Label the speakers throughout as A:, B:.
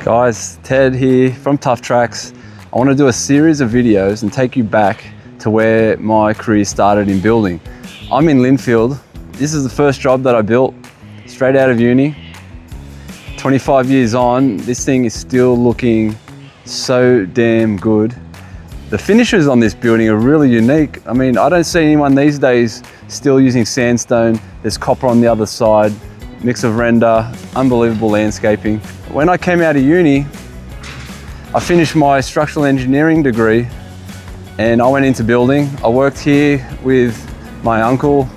A: Guys, Ted here from TOUGHTRACKS. I want to do a series of videos and take you back to where my career started in building. I'm in Lindfield. This is the first job that I built straight out of uni. 25 years on, this thing is still looking so damn good. The finishes on this building are really unique. I mean, I don't see anyone these days still using sandstone. There's copper on the other side, mix of render, unbelievable landscaping. When I came out of uni, I finished my structural engineering degree and I went into building. I worked here with my uncle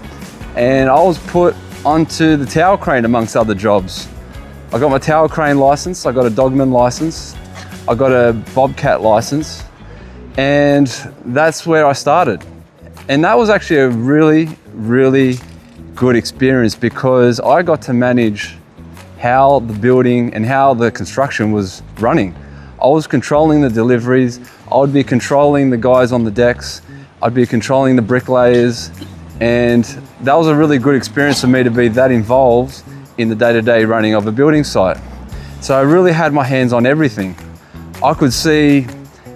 A: and I was put onto the tower crane amongst other jobs. I got my tower crane license, I got a dogman license, I got a bobcat license, and that's where I started. And that was actually a really, really good experience because I got to manage how the building and how the construction was running. I was controlling the deliveries, I would be controlling the guys on the decks, I'd be controlling the bricklayers, and that was a really good experience for me to be that involved in the day-to-day running of a building site. So I really had my hands on everything. I could see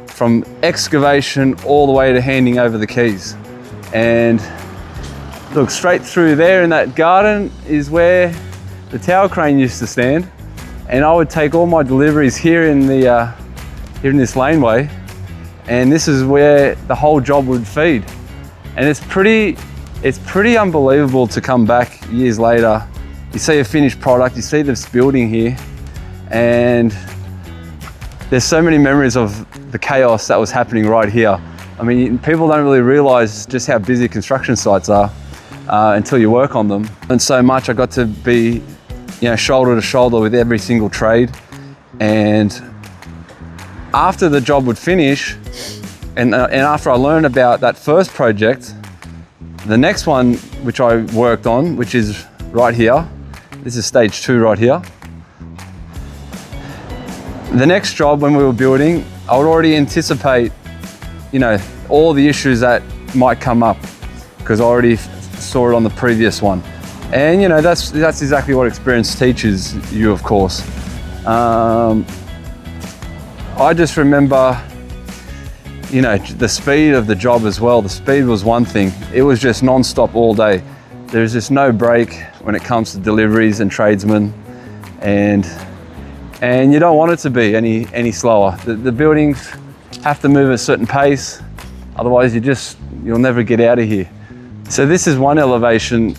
A: from excavation all the way to handing over the keys. And look, straight through there in that garden is where the tower crane used to stand, and I would take all my deliveries here in this laneway, and this is where the whole job would feed. And it's pretty unbelievable to come back years later. You see a finished product, you see this building here, and there's so many memories of the chaos that was happening right here. I mean, people don't really realize just how busy construction sites are until you work on them. And so much I got to be, shoulder to shoulder with every single trade. And after the job would finish, and after I learned about that first project, the next one which I worked on, which is right here, this is stage 2 right here. The next job when we were building, I would already anticipate, all the issues that might come up because I already saw it on the previous one. And that's exactly what experience teaches you, of course. I just remember, the speed of the job as well. The speed was one thing. It was just non-stop all day. There's just no break when it comes to deliveries and tradesmen, and you don't want it to be any slower. The buildings have to move at a certain pace, otherwise you'll never get out of here. So this is one elevation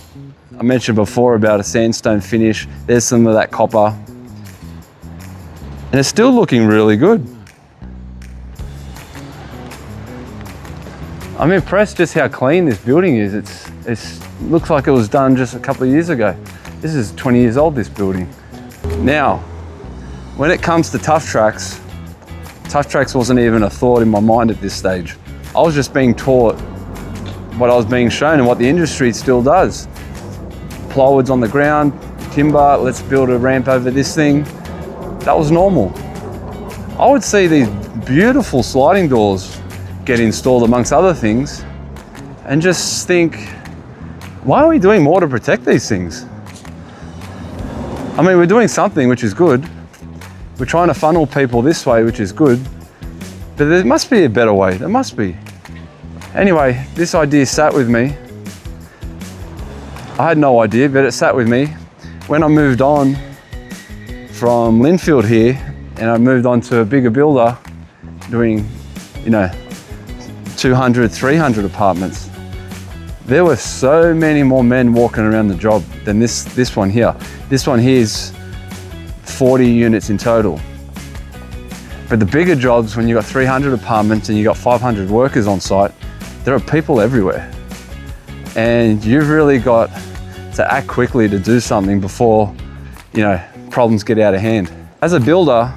A: I mentioned before about a sandstone finish. There's some of that copper, and it's still looking really good. I'm impressed just how clean this building is. It looks like it was done just a couple of years ago. This is 20 years old, this building. Now, when it comes to TOUGHTRACKS, TOUGHTRACKS wasn't even a thought in my mind at this stage. I was just being taught what I was being shown and what the industry still does. Plywood's on the ground, timber, let's build a ramp over this thing. That was normal. I would see these beautiful sliding doors get installed amongst other things and just think, why are we doing more to protect these things? I mean, we're doing something which is good. We're trying to funnel people this way, which is good, but there must be a better way, there must be. Anyway, this idea sat with me. I had no idea, but it sat with me. When I moved on from Lindfield here, and I moved on to a bigger builder doing, 200, 300 apartments, there were so many more men walking around the job than this one here. This one here is 40 units in total. But the bigger jobs, when you've got 300 apartments and you've got 500 workers on site, there are people everywhere. And you've really got to act quickly to do something before, problems get out of hand. As a builder,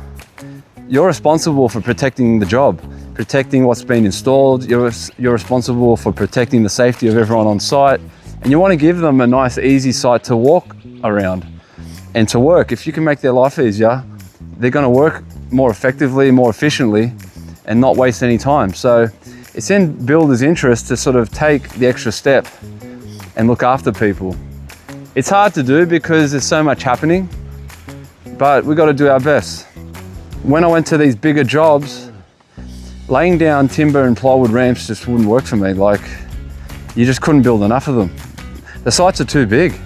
A: you're responsible for protecting the job, protecting what's been installed. You're responsible for protecting the safety of everyone on site. And you want to give them a nice, easy site to walk around and to work. If you can make their life easier, they're going to work more effectively, more efficiently, and not waste any time. So it's in builders' interest to sort of take the extra step and look after people. It's hard to do because there's so much happening, but we've got to do our best. When I went to these bigger jobs, laying down timber and plywood ramps just wouldn't work for me. Like, you just couldn't build enough of them. The sites are too big.